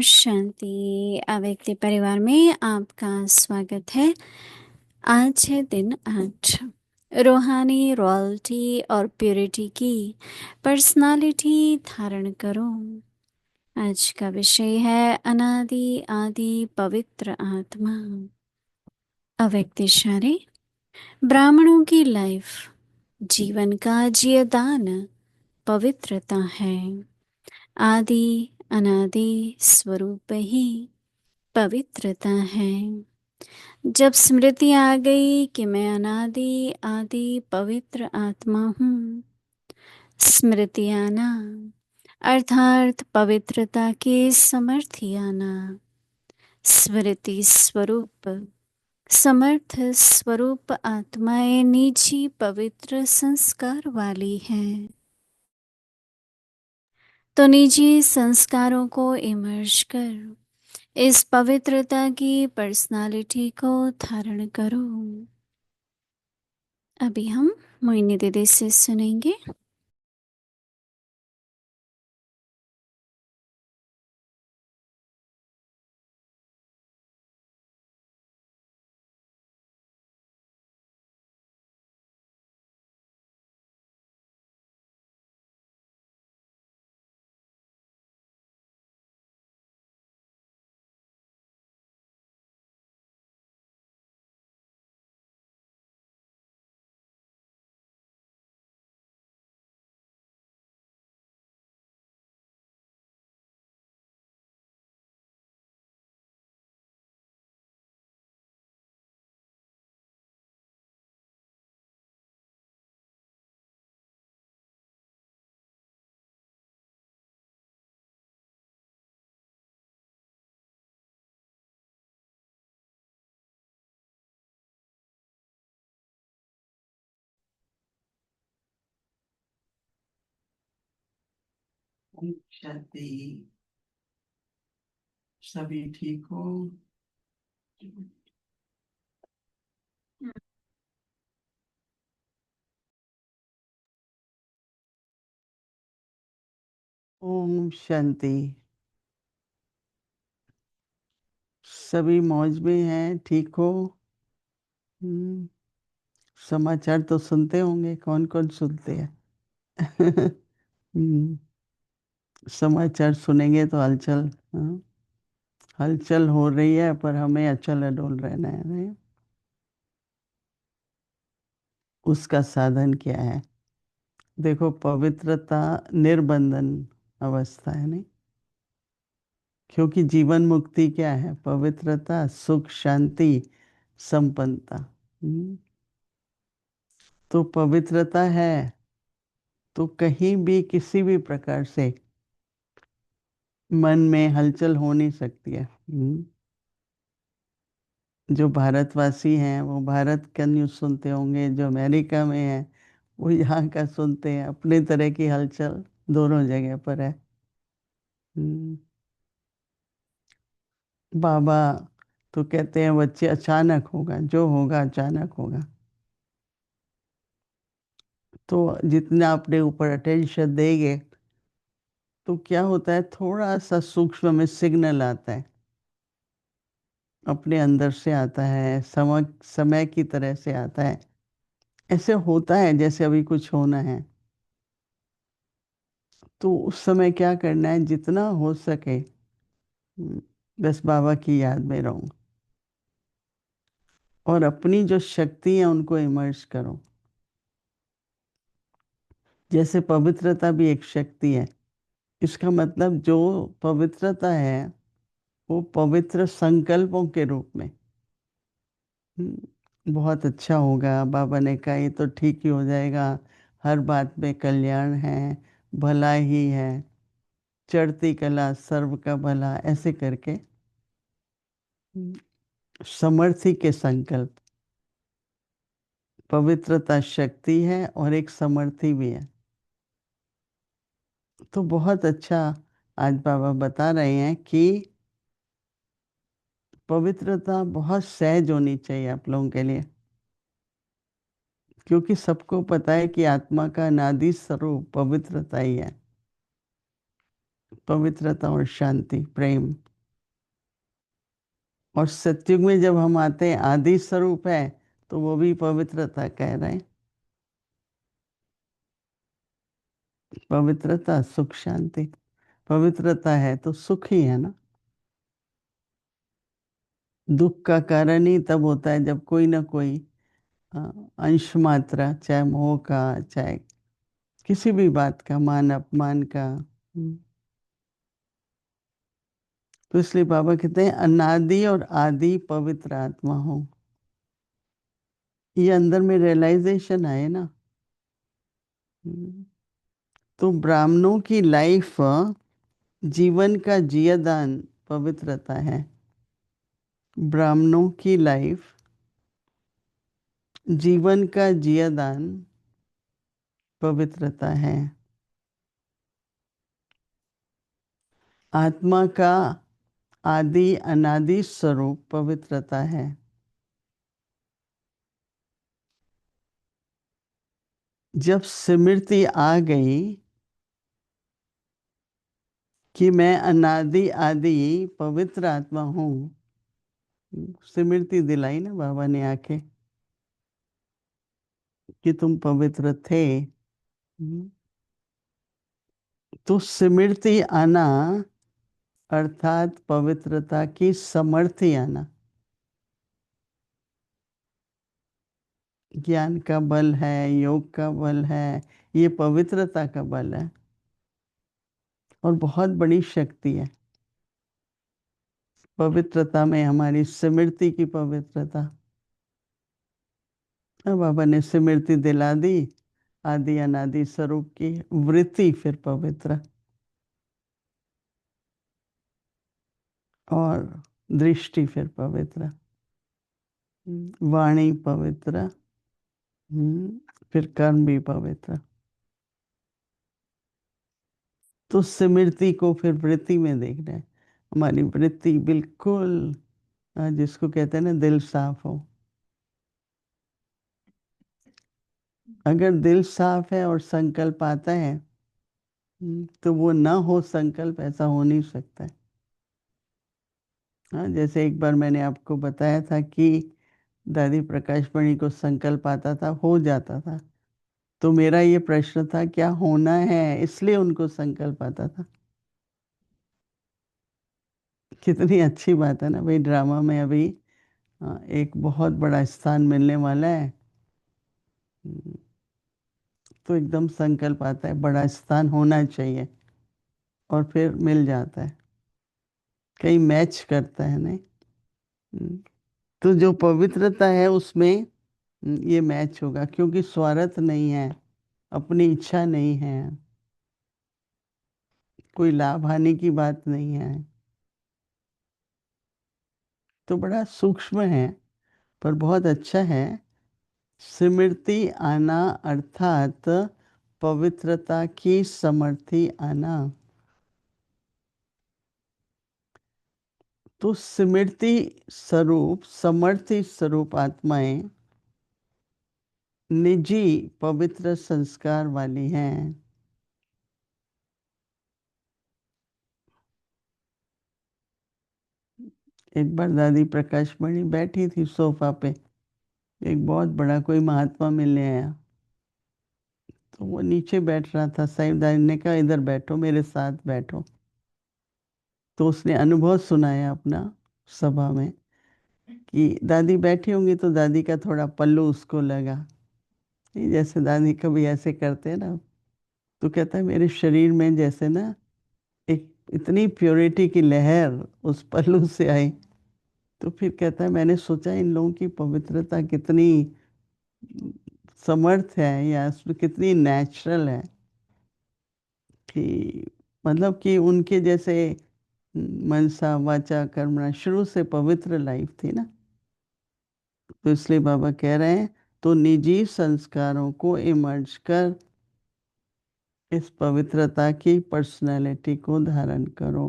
शांति। अव्यक्ति परिवार में आपका स्वागत है। आज है दिन 8। रूहानी रॉयल्टी और प्योरिटी की पर्सनालिटी धारण करो। आज का विषय है अनादि आदि पवित्र आत्मा। अव्यक्तिशाली ब्राह्मणों की लाइफ, जीवन का जियदान पवित्रता है। आदि अनादि स्वरूप ही पवित्रता है। जब स्मृति आ गई कि मैं अनादि आदि पवित्र आत्मा हूँ, स्मृति आना अर्थात पवित्रता के समर्थी आना। स्मृति स्वरूप समर्थ स्वरूप आत्माएं निजी पवित्र संस्कार वाली हैं, तो निजी संस्कारों को इमर्ज कर इस पवित्रता की पर्सनालिटी को धारण करो। अभी हम मोहिनी दीदी से सुनेंगे। शांति। सभी ठीक हो? ओम शांति। सभी मौज में हैं, ठीक हो? समाचार तो सुनते होंगे, कौन कौन सुनते हैं? हम्म, समाचार सुनेंगे तो हलचल, हाँ? हलचल हो रही है, पर हमें अचल अडोल रहना है, नहीं? उसका साधन क्या है? देखो, पवित्रता निर्बंधन अवस्था है, नहीं? क्योंकि जीवन मुक्ति क्या है? पवित्रता, सुख, शांति, संपन्नता। तो पवित्रता है तो कहीं भी किसी भी प्रकार से मन में हलचल हो नहीं सकती है। जो भारतवासी हैं वो भारत का न्यूज़ सुनते होंगे, जो अमेरिका में है वो यहाँ का सुनते हैं। अपने तरह की हलचल दोनों जगह पर है। बाबा तो कहते हैं बच्चे अचानक होगा, जो होगा अचानक होगा। तो जितना अपने ऊपर अटेंशन देंगे तो क्या होता है, थोड़ा सा सूक्ष्म में सिग्नल आता है, अपने अंदर से आता है, समय समय की तरह से आता है। ऐसे होता है जैसे अभी कुछ होना है। तो उस समय क्या करना है, जितना हो सके बस बाबा की याद में रहो और अपनी जो शक्ति है उनको इमर्ज करो। जैसे पवित्रता भी एक शक्ति है। इसका मतलब जो पवित्रता है वो पवित्र संकल्पों के रूप में बहुत अच्छा होगा। बाबा ने कहा ये तो ठीक ही हो जाएगा, हर बात में कल्याण है, भला ही है, चढ़ती कला सर्व का भला, ऐसे करके समर्थी के संकल्प। पवित्रता शक्ति है और एक समर्थी भी है। तो बहुत अच्छा आज बाबा बता रहे हैं कि पवित्रता बहुत सहज होनी चाहिए आप लोगों के लिए, क्योंकि सबको पता है कि आत्मा का अनादि स्वरूप पवित्रता ही है। पवित्रता और शांति, प्रेम। और सत्युग में जब हम आते हैं आदि स्वरूप है, तो वो भी पवित्रता कह रहे हैं। पवित्रता सुख शांति, पवित्रता है तो सुख ही है ना। दुख का कारण ही तब होता है जब कोई ना कोई अ, अंश मात्रा, चाहे मोह का, चाहे किसी भी बात का, मान अपमान का। तो इसलिए बाबा कहते हैं अनादि और आदि पवित्र आत्मा हो। ये अंदर में रियलाइजेशन आए ना। हम्म। तो ब्राह्मणों की लाइफ, जीवन का जियादान पवित्रता है। ब्राह्मणों की लाइफ, जीवन का जियादान पवित्रता है। आत्मा का आदि अनादि स्वरूप पवित्रता है। जब स्मृति आ गई कि मैं अनादि आदि पवित्र आत्मा हूँ, स्मृति दिलाई ना बाबा ने आके कि तुम पवित्र थे। तो स्मृति आना अर्थात पवित्रता की समर्थी आना, ज्ञान का बल है, योग का बल है, ये पवित्रता का बल है और बहुत बड़ी शक्ति है पवित्रता में, हमारी स्मृति की पवित्रता। अब बाबा ने स्मृति दिला दी, आदि अनादि स्वरूप की वृत्ति फिर पवित्र, और दृष्टि फिर पवित्र, वाणी पवित्र, फिर कर्म भी पवित्र। तो स्मृति को फिर वृत्ति में देख रहे हैं। हमारी वृत्ति बिल्कुल जिसको कहते हैं ना दिल साफ हो। अगर दिल साफ है और संकल्प आता है, तो वो ना हो संकल्प, ऐसा हो नहीं सकता है। हाँ, जैसे एक बार मैंने आपको बताया था कि दादी प्रकाश मणि को संकल्प आता था, हो जाता था। तो मेरा ये प्रश्न था क्या होना है, इसलिए उनको संकल्प आता था। कितनी अच्छी बात है ना भाई, ड्रामा में अभी एक बहुत बड़ा स्थान मिलने वाला है। हम्म, तो एकदम संकल्प आता है बड़ा स्थान होना चाहिए, और फिर मिल जाता है, कहीं मैच करता है नहीं। हम्म, तो जो पवित्रता है उसमें ये मैच होगा, क्योंकि स्वार्थ नहीं है, अपनी इच्छा नहीं है, कोई लाभ हानि की बात नहीं है। तो बड़ा सूक्ष्म है पर बहुत अच्छा है। स्मृति आना अर्थात पवित्रता की समर्थी आना। तो स्मृति स्वरूप, समर्थी स्वरूप आत्माएं निजी पवित्र संस्कार वाली हैं। एक बार दादी प्रकाश मणि बैठी थी सोफा पे, एक बहुत बड़ा कोई महात्मा मिलने आया, तो वो नीचे बैठ रहा था। साईं दादी ने कहा इधर बैठो, मेरे साथ बैठो। तो उसने अनुभव सुनाया अपना सभा में कि दादी बैठी होंगी तो दादी का थोड़ा पल्लू उसको लगा, ये जैसे दादी कभी ऐसे करते हैं ना। तो कहता है मेरे शरीर में जैसे ना एक इतनी प्योरिटी की लहर उस पल्लू से आई। तो फिर कहता है मैंने सोचा इन लोगों की पवित्रता कितनी समर्थ है, या उसमें कितनी नेचुरल है, कि मतलब कि उनके जैसे मनसा वाचा कर्मणा शुरू से पवित्र लाइफ थी ना। तो इसलिए बाबा कह रहे हैं तो निजी संस्कारों को इमर्ज कर इस पवित्रता की पर्सनैलिटी को धारण करो।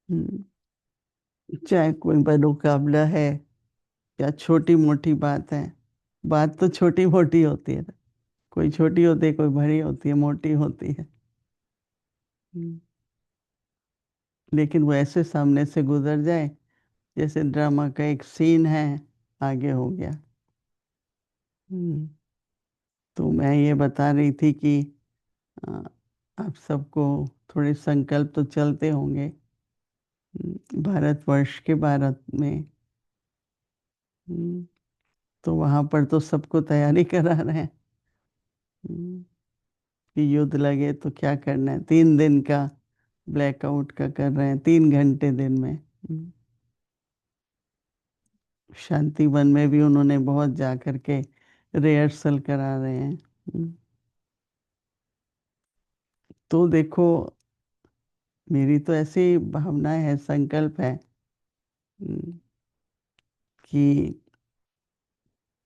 हम्म, चाहे कोई मनोकामना है या छोटी मोटी बात है, बात तो छोटी मोटी होती है ना, कोई छोटी होती है, कोई बड़ी होती है, मोटी होती है। हम्म, लेकिन वो ऐसे सामने से गुजर जाए जैसे ड्रामा का एक सीन है, आगे हो गया। हम्म, तो मैं ये बता रही थी कि अ, आप सबको थोड़े संकल्प तो चलते होंगे भारतवर्ष के भारत में। हम्म, तो वहां पर तो सबको तैयारी करा रहे हैं हम्म, कि युद्ध लगे तो क्या करना है, 3 दिन का ब्लैकआउट का कर रहे हैं, 3 घंटे दिन में। शांति वन में भी उन्होंने बहुत जा करके रिहर्सल करा रहे हैं। तो देखो, मेरी तो ऐसी भावना है, संकल्प है हम्म, कि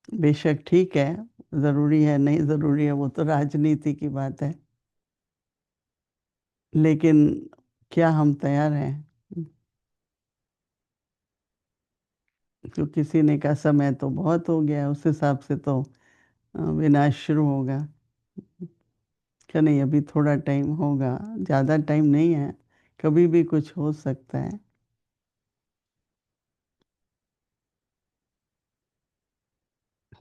बेशक ठीक है, जरूरी है नहीं जरूरी है वो तो राजनीति की बात है, लेकिन क्या हम तैयार हैं? तो किसी ने कहा समय तो बहुत हो गया है, उस हिसाब से तो विनाश शुरू होगा। क्या नहीं, अभी थोड़ा टाइम होगा, ज़्यादा टाइम नहीं है, कभी भी कुछ हो सकता है।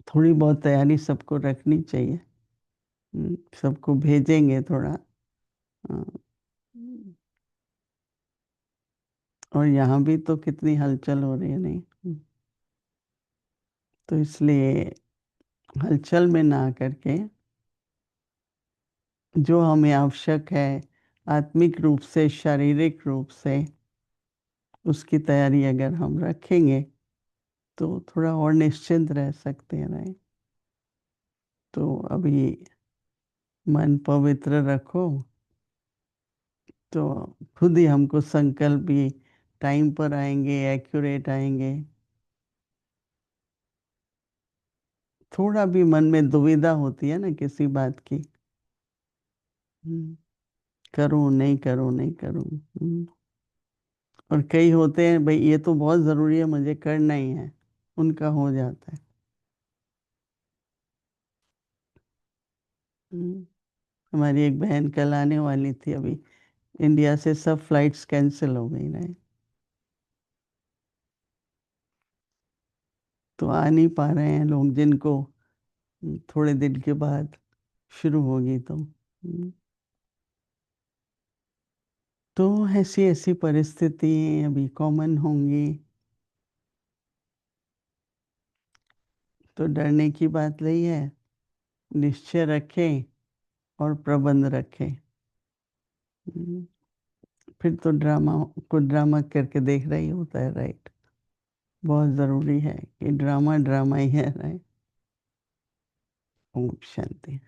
थोड़ी बहुत तैयारी सबको रखनी चाहिए। सबको भेजेंगे थोड़ा। हाँ, और यहाँ भी तो कितनी हलचल हो रही है नहीं। तो इसलिए हलचल में ना करके जो हमें आवश्यक है आत्मिक रूप से, शारीरिक रूप से, उसकी तैयारी अगर हम रखेंगे तो थोड़ा और निश्चिंत रह सकते हैं। नहीं तो अभी मन पवित्र रखो, तो खुद ही हमको संकल्प भी टाइम पर आएंगे, एक्यूरेट आएंगे। थोड़ा भी मन में दुविधा होती है ना किसी बात की, करूं नहीं करूं नहीं करूं। और कई होते हैं भाई ये तो बहुत ज़रूरी है, मुझे करना ही है, उनका हो जाता है। हम्म, हमारी एक बहन कल आने वाली थी, अभी इंडिया से सब फ्लाइट्स कैंसिल हो गई ना, तो आ नहीं पा रहे हैं लोग जिनको थोड़े दिन के बाद शुरू होगी तो ऐसी ऐसी परिस्थिति अभी कॉमन होंगी। तो डरने की बात नहीं है, निश्चय रखें और प्रबंध रखें। हम्म, फिर तो ड्रामा को ड्रामा करके देख रहा ही होता है, राइट। बहुत ज़रूरी है कि ड्रामा ड्रामा ही है, राइट। ओम शांति।